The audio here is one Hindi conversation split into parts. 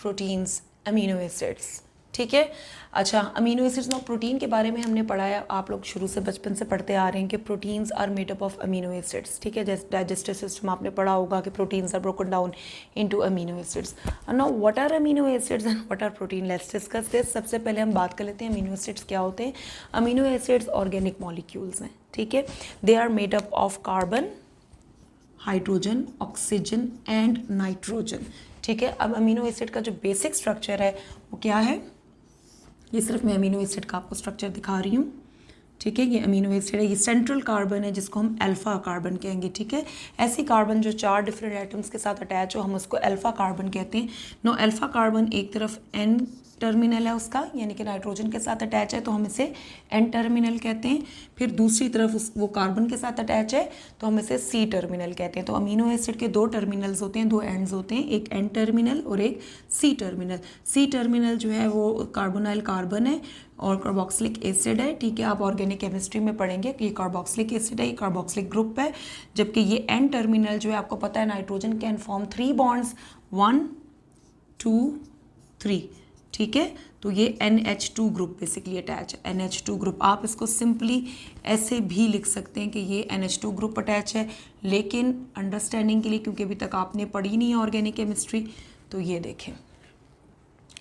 Proteins, amino acids. ठीक है, अच्छा, अमीनो एसिड्स और प्रोटीन के बारे में हमने पढ़ा है, आप लोग शुरू से बचपन से पढ़ते आ रहे हैं कि proteins are made up of amino acids. ठीक है, जैसे डाइजेस्टिव सिस्टम आपने पढ़ा होगा कि proteins are broken down into amino acids. Now what are amino acids and what are protein, let's discuss this. सबसे पहले हम बात कर लेते हैं अमीनो एसिड्स क्या होते हैं। अमीनो एसिड्स ऑर्गेनिक मॉलिक्यूल्स हैं। ठीक है, they are made up of carbon, hydrogen, oxygen and nitrogen. ठीक है, अब अमीनो एसिड का जो बेसिक स्ट्रक्चर है वो क्या है, ये सिर्फ मैं अमीनो एसिड का आपको स्ट्रक्चर दिखा रही हूँ। ठीक है, ये अमीनो एसिड है, ये सेंट्रल कार्बन है जिसको हम अल्फा कार्बन कहेंगे। ठीक है, ऐसी कार्बन जो 4 डिफरेंट एटम्स के साथ अटैच हो हम उसको अल्फा कार्बन कहते हैं। नो, अल्फा कार्बन एक तरफ एन टर्मिनल है उसका, यानी कि नाइट्रोजन के साथ अटैच है तो हम इसे एन टर्मिनल कहते हैं। फिर दूसरी तरफ वो कार्बन के साथ अटैच है तो हम इसे सी टर्मिनल कहते हैं। तो अमीनो एसिड के 2 टर्मिनल्स होते हैं, 2 एंड्स होते हैं, एक एन टर्मिनल और एक सी टर्मिनल। सी टर्मिनल जो है वो कार्बोनाइल कार्बन है और कार्बोक्सिलिक एसिड है। ठीक है, आप ऑर्गेनिक केमिस्ट्री में पढ़ेंगे कि ये कार्बोक्सिलिक एसिड है, ये कार्बोक्सिलिक ग्रुप है। जबकि ये एन टर्मिनल जो है आपको पता है नाइट्रोजन कैन फॉर्म 3 बॉन्ड्स, 1 2 3। ठीक है, तो ये NH2 ग्रुप बेसिकली अटैच है, NH2 ग्रुप। आप इसको सिंपली ऐसे भी लिख सकते हैं कि ये NH2 ग्रुप अटैच है, लेकिन अंडरस्टैंडिंग के लिए, क्योंकि अभी तक आपने पढ़ी नहीं है ऑर्गेनिक केमिस्ट्री, तो ये देखें।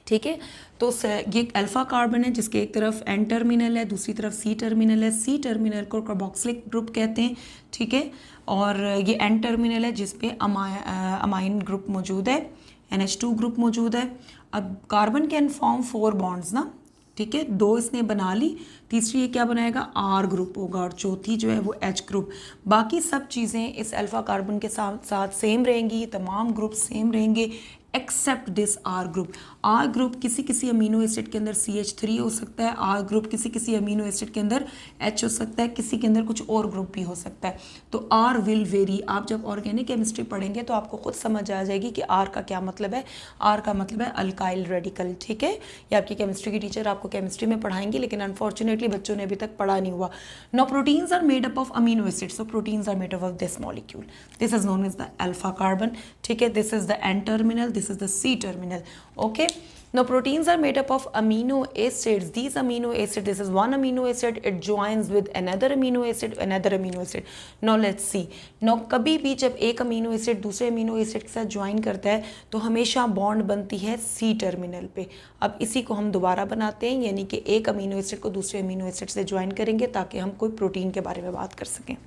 ठीक है, तो ये अल्फा कार्बन है जिसके एक तरफ एन टर्मिनल है, दूसरी तरफ सी टर्मिनल है। सी टर्मिनल को कार्बोक्सिलिक ग्रुप कहते हैं। ठीक है, और ये एन टर्मिनल है जिसपे अमाइन ग्रुप मौजूद है, NH2 ग्रुप मौजूद है। अब कार्बन कैन फॉर्म 4 बॉन्ड्स ना। ठीक है, 2 इसने बना ली, तीसरी ये क्या बनाएगा, R ग्रुप होगा, और चौथी जो है वो H ग्रुप। बाकी सब चीज़ें इस अल्फा कार्बन के साथ सेम रहेंगी, तमाम ग्रुप सेम रहेंगे except this R group. R group किसी किसी अमीनो एसिड के अंदर CH3 हो सकता है, R ग्रुप किसी किसी अमीनो एसिड के अंदर H हो सकता है, किसी के अंदर कुछ और ग्रुप भी हो सकता है। तो R विल वेरी। आप जब ऑर्गेनिक केमिस्ट्री पढ़ेंगे तो आपको खुद समझ आ जाएगी कि R का क्या मतलब है। R का मतलब है अल्काइल रेडिकल। ठीक है, ये आपकी केमिस्ट्री की टीचर आपको केमिस्ट्री में पढ़ाएंगी, लेकिन अनफॉर्चुनेटली बच्चों ने अभी तक पढ़ा नहीं हुआ। Now proteins are made up of amino acids, so proteins are made up of this molecule, this is known as the alpha carbon. ठीक है, this is the N terminal, this is the C terminal. Okay, now proteins are made up of amino acids. These amino acids, this is one amino acid, it joins with another amino acid, another amino acid. Now let's see. Now कभी भी जब एक अमीनो एसिड दूसरे अमीनो एसिड के साथ ज्वाइन करता है तो हमेशा बॉन्ड बनती है C टर्मिनल पे। अब इसी को हम दोबारा बनाते हैं, यानी कि एक अमीनो एसिड को दूसरे अमीनो एसिड से ज्वाइन करेंगे ताकि हम कोई प्रोटीन के बारे में बात कर सकें।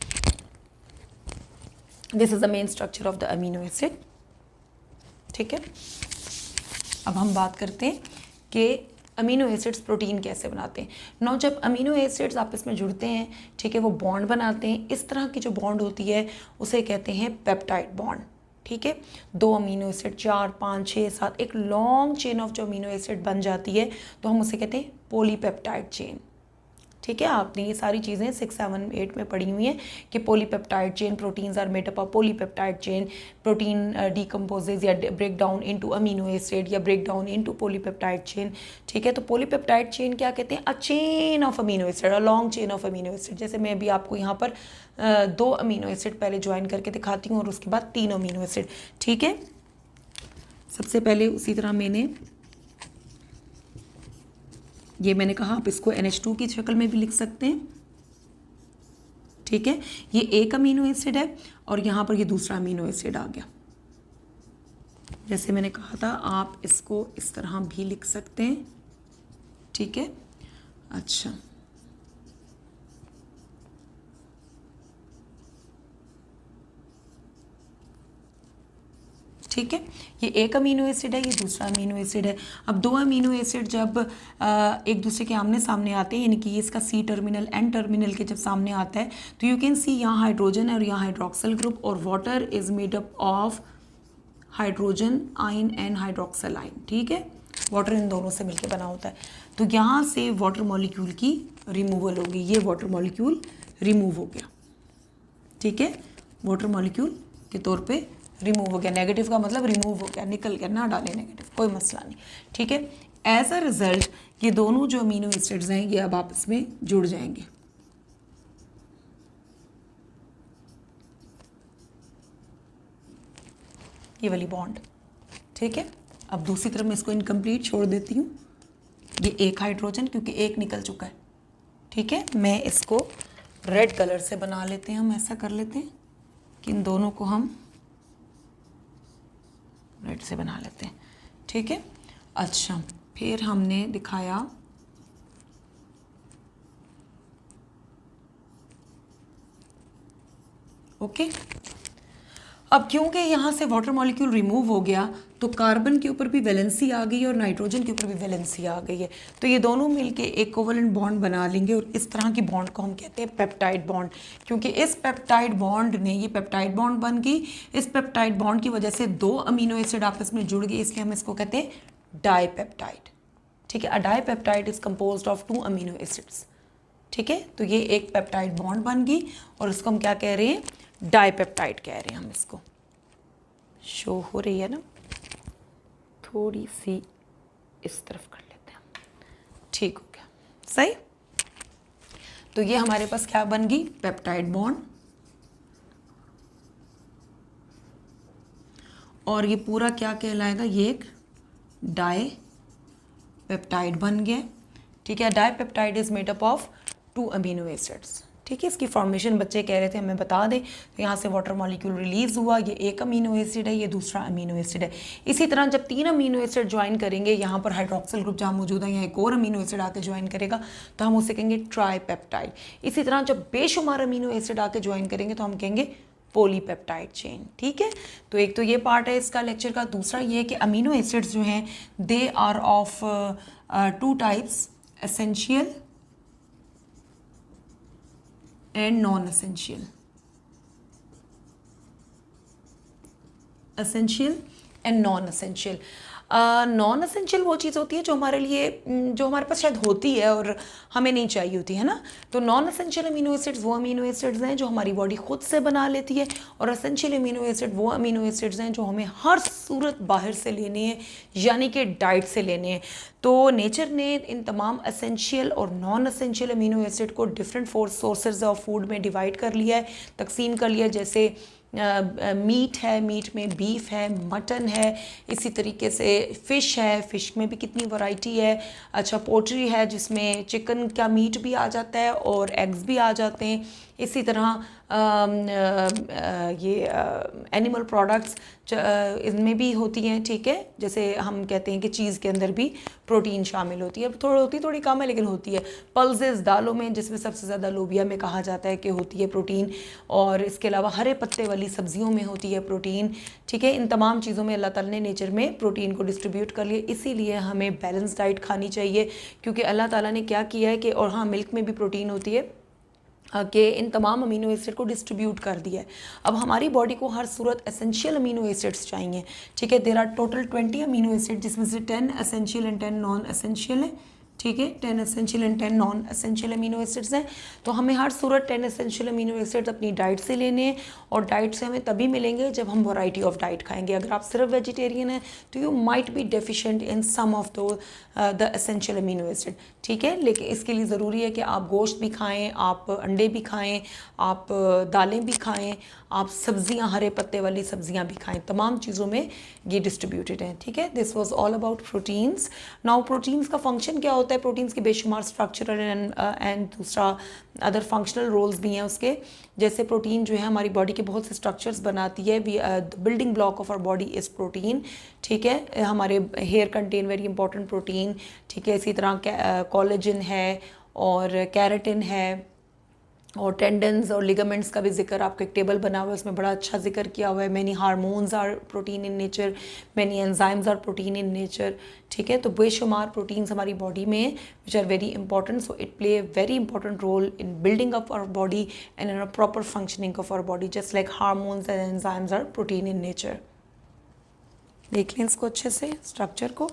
This is the main structure of the amino acid. ठीक है, अब हम बात करते हैं कि अमीनो एसिड्स प्रोटीन कैसे बनाते हैं। नौ, जब अमीनो एसिड्स आपस में जुड़ते हैं, ठीक है, वो बॉन्ड बनाते हैं। इस तरह की जो बॉन्ड होती है उसे कहते हैं पेप्टाइड बॉन्ड। ठीक है, 2 अमीनो एसिड, 4 5 6 7, एक लॉन्ग चेन ऑफ जो अमीनो एसिड बन जाती है तो हम उसे कहते हैं पॉलीपेप्टाइड चेन। ठीक है, आपने ये सारी चीज़ें 6 7 8 में पढ़ी हुई हैं कि polypeptide chain, proteins are made up of polypeptide chain. Protein decomposes या break down into amino acid या break down into polypeptide chain. ठीक है, तो पॉलीपेप्टाइड चेन क्या कहते हैं, a chain of amino acid, a long chain of amino acid. जैसे मैं भी आपको यहाँ पर 2 अमीनो एसिड पहले ज्वाइन करके दिखाती हूँ और उसके बाद 3 अमीनो एसिड। ठीक है, सबसे पहले उसी तरह मैंने कहा आप इसको NH2 की शक्ल में भी लिख सकते हैं। ठीक है, ये एक अमीनो एसिड है और यहाँ पर ये दूसरा अमीनो एसिड आ गया। जैसे मैंने कहा था आप इसको इस तरह भी लिख सकते हैं। ठीक है, अच्छा, ठीक है, ये एक अमीनो एसिड है, ये दूसरा अमीनो एसिड है। अब 2 अमीनो एसिड जब एक दूसरे के आमने सामने आते हैं, यानी कि ये इसका C टर्मिनल एन टर्मिनल के जब सामने आता है तो यू कैन सी यहाँ हाइड्रोजन है और यहाँ हाइड्रोक्सल ग्रुप, और water is made up of hydrogen ion and hydroxyl ion. ठीक है, वाटर इन दोनों से मिलकर बना होता है। तो यहाँ से वाटर मॉलिक्यूल की रिमूवल होगी, ये वाटर मॉलिक्यूल रिमूव हो गया। ठीक है, वाटर मॉलिक्यूल के तौर पे रिमूव हो गया। नेगेटिव का मतलब रिमूव हो गया, निकल गया, ना डालें नेगेटिव, कोई मसला नहीं। ठीक है, एज अ रिजल्ट ये दोनों जो अमीनो एसिड्स हैं ये अब आपस में जुड़ जाएंगे। ये वाली बॉन्ड। ठीक है, अब दूसरी तरफ मैं इसको इनकम्प्लीट छोड़ देती हूँ, ये एक हाइड्रोजन क्योंकि एक निकल चुका है, ठीक है। मैं इसको रेड कलर से बना लेते हैं, हम ऐसा कर लेते हैं कि इन दोनों को हम रेड से बना लेते हैं, ठीक है। अच्छा, फिर हमने दिखाया ओके। अब क्योंकि यहाँ से वाटर मॉलिक्यूल रिमूव हो गया तो कार्बन के ऊपर भी वैलेंसी आ गई और नाइट्रोजन के ऊपर भी वैलेंसी आ गई है, तो ये दोनों मिलके एक कोवलेंट बॉन्ड बना लेंगे और इस तरह की बॉन्ड को हम कहते हैं पेप्टाइड बॉन्ड। क्योंकि इस पेप्टाइड बॉन्ड ने, ये पेप्टाइड बॉन्ड बन गई, इस पेप्टाइड बॉन्ड की वजह से दो अमीनो एसिड आपस में जुड़ गए, इसलिए हम इसको कहते हैं डाईपेप्टाइड, ठीक है। A dipeptide is composed of 2 amino acids, ठीक है। तो ये एक पेप्टाइड बॉन्ड बन गई और इसको हम क्या कह रहे हैं, डाईपेप्टाइड कह रहे हैं हम इसको। शो हो रही है ना, थोड़ी सी इस तरफ कर लेते हैं, ठीक हो गया, सही। तो ये हमारे पास क्या बन गई, पेप्टाइड बॉन्ड, और ये पूरा क्या कहलाएगा, ये एक डाईपेप्टाइड बन गया, ठीक है। Dipeptide is made up of 2 amino acids, ठीक है। इसकी फॉर्मेशन बच्चे कह रहे थे हमें बता दें, तो यहाँ से वाटर मॉलिक्यूल रिलीज हुआ, ये एक अमीनो एसिड है, ये दूसरा अमीनो एसिड है। इसी तरह जब 3 अमीनो एसिड ज्वाइन करेंगे, यहाँ पर हाइड्रोक्सिल ग्रुप जहाँ मौजूद है, यहाँ एक और अमीनो एसिड आके ज्वाइन करेगा तो हम उसे कहेंगे ट्राईपेप्टाइड। इसी तरह जब बेशुमार अमीनो एसिड आके ज्वाइन करेंगे तो हम कहेंगे पॉलीपेप्टाइड चेन, ठीक है। तो एक तो ये पार्ट है इसका लेक्चर का। दूसरा ये है कि अमीनो एसिड्स जो हैं they are of 2 types, essential and non-essential, essential and non-essential। Non essential वो चीज़ होती है जो हमारे लिए, जो हमारे पास शायद होती है और हमें नहीं चाहिए होती है ना। तो नॉन असेंशियल अमीनो एसिड्स वो अमीनो एसिड्स हैं जो हमारी बॉडी खुद से बना लेती है, और असेंशियल अमीनो एसिड वो अमीनो एसिड्स हैं जो हमें हर सूरत बाहर से लेने हैं, यानी कि डाइट से लेने हैं। तो नेचर ने इन तमाम असेंशियल और नॉन असेंशियल अमीनो एसिड को डिफरेंट सोर्सेज ऑफ फूड में डिवाइड कर लिया है, तकसीम कर लिया है। जैसे मीट है, मीट में बीफ है, मटन है, इसी तरीके से फ़िश है, फ़िश में भी कितनी वैरायटी है। अच्छा, पोल्ट्री है जिसमें चिकन का मीट भी आ जाता है और एग्स भी आ जाते हैं। इसी तरह ये एनिमल प्रोडक्ट्स इनमें भी होती हैं, ठीक है। जैसे हम कहते हैं कि चीज़ के अंदर भी प्रोटीन शामिल होती है, थोड़ी कम है लेकिन होती है। पल्सेस दालों में, जिसमें सबसे ज़्यादा लोबिया में कहा जाता है कि होती है प्रोटीन, और इसके अलावा हरे पत्ते वाली सब्जियों में होती है प्रोटीन, ठीक है। इन तमाम चीज़ों में अल्लाह ताला ने नेचर में प्रोटीन को डिस्ट्रीब्यूट कर लिया, इसीलिए हमें बैलेंस डाइट खानी चाहिए, क्योंकि अल्लाह ताला ने क्या किया है कि, और हाँ, मिल्क में भी प्रोटीन होती है, कि इन तमाम अमीनो एसिड को डिस्ट्रीब्यूट कर दिया है। अब हमारी बॉडी को हर सूरत एसेंशियल अमीनो एसिड्स चाहिए, ठीक है। There are total 20 amino acid, जिसमें से 10 एसेंशियल एंड 10 नॉन एसेंशियल है, ठीक है। 10 essential and 10 non essential amino acids हैं। तो हमें हर सूरत 10 एसेंशियल अमीनो एसिड्स अपनी डाइट से लेने हैं, और डाइट से हमें तभी मिलेंगे जब हम वैरायटी ऑफ डाइट खाएंगे। अगर आप सिर्फ वेजिटेरियन हैं तो you might be deficient in some of the essential amino acid, ठीक है। लेकिन इसके लिए ज़रूरी है कि आप गोश्त भी खाएँ, आप अंडे भी खाएँ, आप दालें भी खाएँ, आप सब्जियां, हरे पत्ते वाली सब्जियां भी खाएं। तमाम चीज़ों में ये डिस्ट्रीब्यूटेड हैं, ठीक है। This was all about proteins. Now proteins का फंक्शन क्या होता है? प्रोटीन्स के बेशुमार स्ट्रक्चरल एंड दूसरा अदर फंक्शनल रोल्स भी हैं उसके। जैसे प्रोटीन जो है हमारी बॉडी के बहुत से स्ट्रक्चर्स बनाती है। Building block of our body is protein, ठीक है। हमारे hair contain very important protein, ठीक है। इसी तरह कोलेजन है और कैराटिन है, और टेंडन्स और लिगामेंट्स का भी जिक्र, आपका एक टेबल बना हुआ है उसमें बड़ा अच्छा जिक्र किया हुआ है। Many hormones are protein in nature, many enzymes are protein in nature, ठीक है। तो बेशुमार प्रोटीन्स हमारी बॉडी में which are very important, so it play a very important role in building up our body and in a proper functioning of our body, just like hormones and enzymes are protein in nature. देख लें इसको अच्छे से, स्ट्रक्चर को।